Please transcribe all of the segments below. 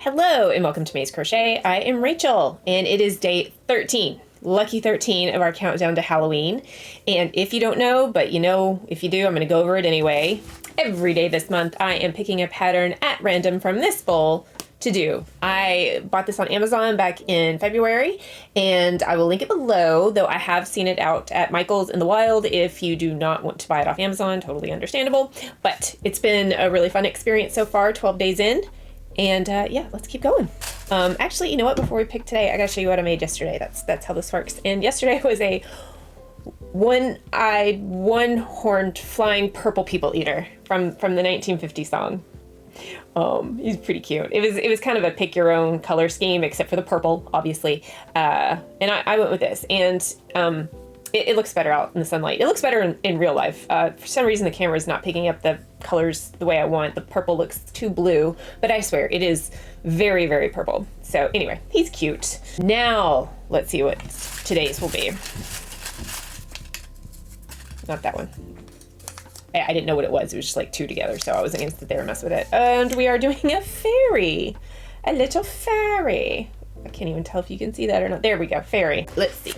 Hello and welcome to May's Crochet. I am Rachel and it is day 13, lucky 13 of our countdown to Halloween. And if you don't know, but you know, if you do, I'm going to go over it anyway. Every day this month, I am picking a pattern at random from this bowl to do. I bought this on Amazon back in February and I will link it below, though I have seen it out at Michael's in the wild. If you do not want to buy it off Amazon, totally understandable. But it's been a really fun experience so far, 12 days in. And yeah, let's keep going. Actually, you know what? Before we pick today, I gotta show you what I made yesterday. That's how this works. And yesterday was a one-eyed, one-horned, flying purple people eater from the 1950 song. He's pretty cute. It was kind of a pick your own color scheme, except for the purple, obviously. And I went with this, and it looks better out in the sunlight. It looks better in real life. For some reason, the camera is not picking up the colors the way I want. The purple looks too blue, but I swear it is very, very purple. So anyway, he's cute. Now, let's see what today's will be. Not that one. I didn't know what it was. It was just like two together, so I wasn't going to sit there and mess with it. And we are doing a fairy. A little fairy. I can't even tell if you can see that or not. There we go, fairy. Let's see.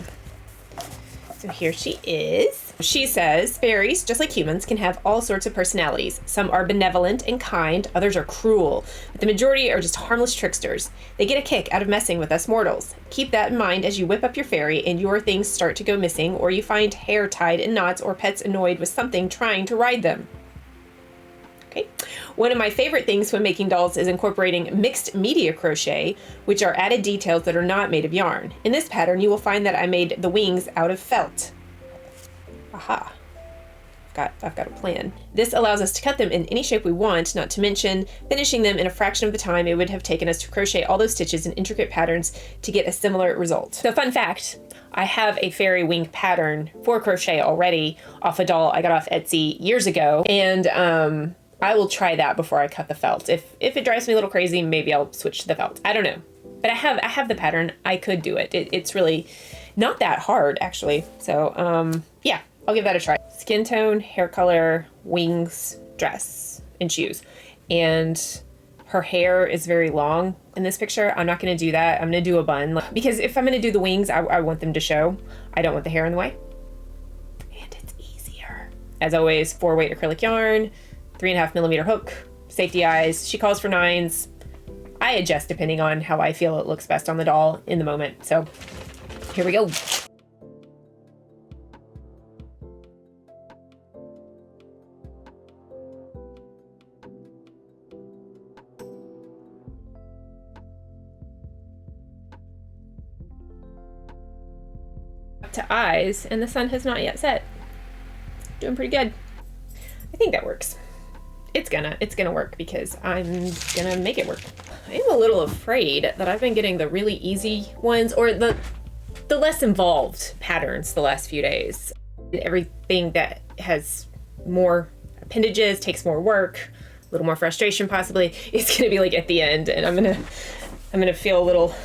So here she is. She says, fairies, just like humans, can have all sorts of personalities. Some are benevolent and kind, others are cruel, but the majority are just harmless tricksters. They get a kick out of messing with us mortals. Keep that in mind as you whip up your fairy and your things start to go missing, or you find hair tied in knots or pets annoyed with something trying to ride them. Okay. One of my favorite things when making dolls is incorporating mixed media crochet, which are added details that are not made of yarn. In this pattern, you will find that I made the wings out of felt. Aha. I've got a plan. This allows us to cut them in any shape we want, not to mention finishing them in a fraction of the time it would have taken us to crochet all those stitches in intricate patterns to get a similar result. So fun fact, I have a fairy wing pattern for crochet already off a doll I got off Etsy years ago, and I will try that before I cut the felt. If it drives me a little crazy, maybe I'll switch to the felt. I don't know. But I have the pattern. I could do it. It's really not that hard, actually. So, yeah, I'll give that a try. Skin tone, hair color, wings, dress, and shoes. And her hair is very long in this picture. I'm not going to do that. I'm going to do a bun. Because if I'm going to do the wings, I want them to show. I don't want the hair in the way. And it's easier. As always, 4-weight acrylic yarn. 3.5mm hook, safety eyes. She calls for 9s. I adjust depending on how I feel it looks best on the doll in the moment. So here we go. Up to eyes, and the sun has not yet set. Doing pretty good. I think that works. It's gonna work because I'm gonna make it work. I'm a little afraid that I've been getting the really easy ones or the less involved patterns the last few days. Everything that has more appendages takes more work, a little more frustration possibly. It's gonna be like at the end, and I'm gonna feel a little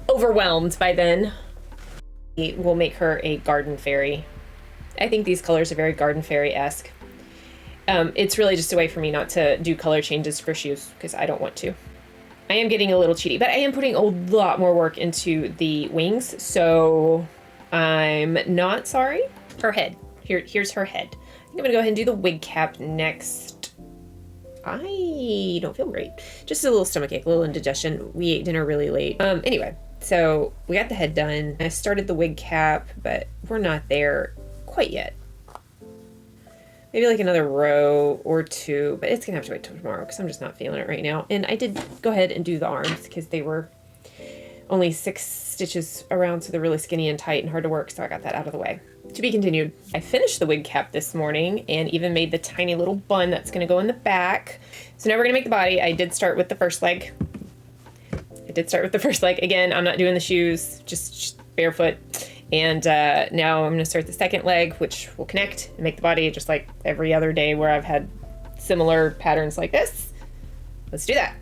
overwhelmed by then. We'll make her a garden fairy. I think these colors are very garden fairy-esque. It's really just a way for me not to do color changes for shoes because I don't want to. I am getting a little cheaty, but I am putting a lot more work into the wings, so I'm not sorry. Her head. Here's her head. I think I'm gonna go ahead and do the wig cap next. I don't feel great. Just a little stomachache, a little indigestion. We ate dinner really late. Anyway, so we got the head done. I started the wig cap, but we're not there quite yet. Maybe like another row or two, but it's gonna have to wait till tomorrow because I'm just not feeling it right now. And I did go ahead and do the arms because they were only 6 stitches around, so they're really skinny and tight and hard to work, so I got that out of the way. To be continued. I finished the wig cap this morning and even made the tiny little bun that's gonna go in the back. So now we're gonna make the body. I did start with the first leg. Again, I'm not doing the shoes, just barefoot. And now I'm going to start the second leg, which will connect and make the body just like every other day where I've had similar patterns like this. Let's do that.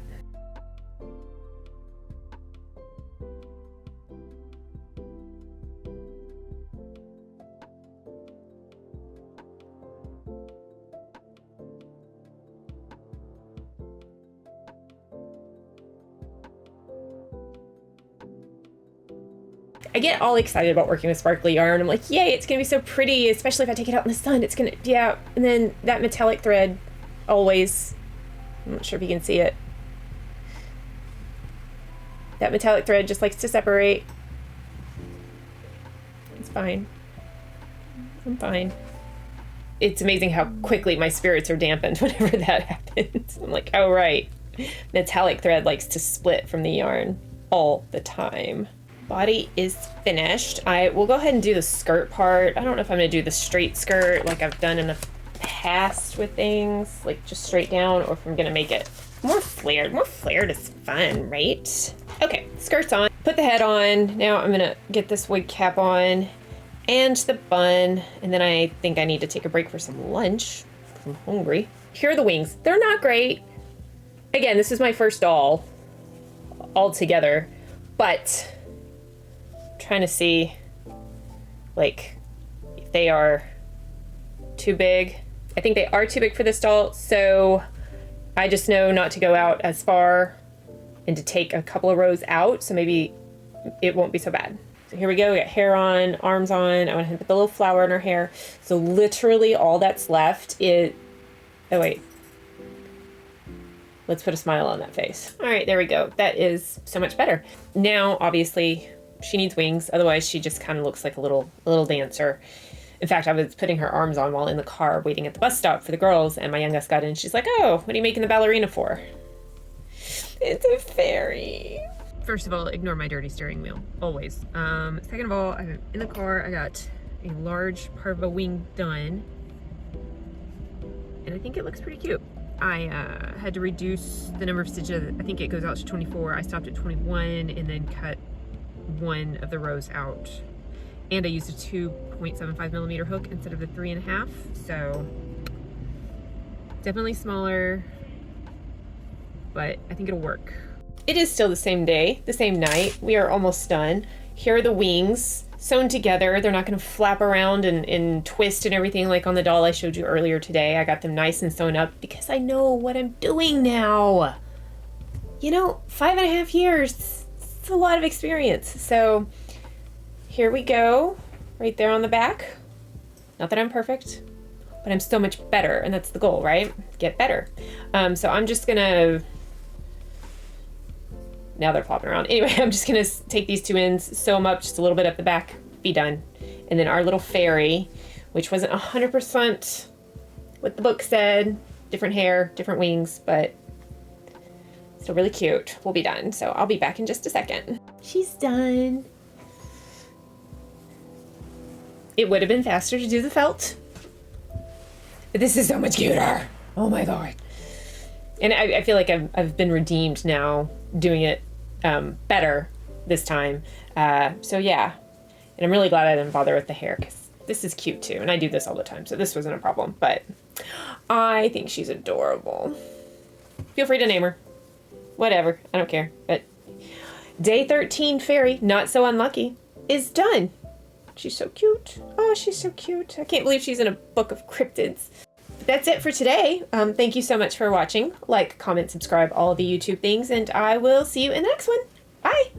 I get all excited about working with sparkly yarn. I'm like, yay, it's gonna be so pretty, especially if I take it out in the sun. It's gonna, yeah. And then that metallic thread, always, I'm not sure if you can see it. That metallic thread just likes to separate. It's fine. I'm fine. It's amazing how quickly my spirits are dampened whenever that happens. I'm like, oh right, metallic thread likes to split from the yarn all the time. Body is finished. I will go ahead and do the skirt part. I don't know if I'm gonna do the straight skirt like I've done in the past with things, like just straight down, or if I'm gonna make it more flared. More flared is fun, right? Okay, skirt's on. Put the head on. Now I'm gonna get this wig cap on and the bun, and then I think I need to take a break for some lunch because I'm hungry. Here are the wings. They're not great. Again, this is my first doll all together, but I'm trying to see like if they are too big. I think they are too big for this doll, so I just know not to go out as far and to take a couple of rows out, so maybe it won't be so bad. So here we go, we got hair on, arms on. I went ahead and put the little flower in her hair. So literally all that's left is, oh wait. Let's put a smile on that face. All right, there we go. That is so much better. Now, obviously, she needs wings. Otherwise, she just kind of looks like a little dancer. In fact, I was putting her arms on while in the car waiting at the bus stop for the girls, and my youngest got in. She's like, oh, what are you making the ballerina for? It's a fairy. First of all, ignore my dirty steering wheel, always. Second of all, I'm in the car. I got a large part of a wing done, and I think it looks pretty cute. I had to reduce the number of stitches. I think it goes out to 24. I stopped at 21 and then cut one of the rows out. And I used a 2.75 millimeter hook instead of the 3.5. So definitely smaller, but I think it'll work. It is still the same day, the same night. We are almost done. Here are the wings sewn together. They're not going to flap around and twist and everything like on the doll I showed you earlier today. I got them nice and sewn up because I know what I'm doing now. You know, 5.5 years, it's a lot of experience. So here we go, right there on the back. Not that I'm perfect, but I'm so much better, and that's the goal, right? Get better. So I'm just gonna, now they're flopping around. Anyway, I'm just gonna take these two ends, sew them up just a little bit up the back, be done. And then our little fairy, which wasn't 100% what the book said, different hair, different wings, but still really cute, will be done. So I'll be back in just a second. She's done. It would have been faster to do the felt, but this is so much cuter. Oh my God. And I feel like I've been redeemed now doing it better this time. So yeah, and I'm really glad I didn't bother with the hair because this is cute too. And I do this all the time, so this wasn't a problem, but I think she's adorable. Feel free to name her. Whatever, I don't care. But day 13 fairy, not so unlucky, is done. She's so cute. Oh, she's so cute. I can't believe she's in a book of cryptids. That's it for today. Thank you so much for watching. Like, comment, subscribe, all the YouTube things, and I will see you in the next one. Bye.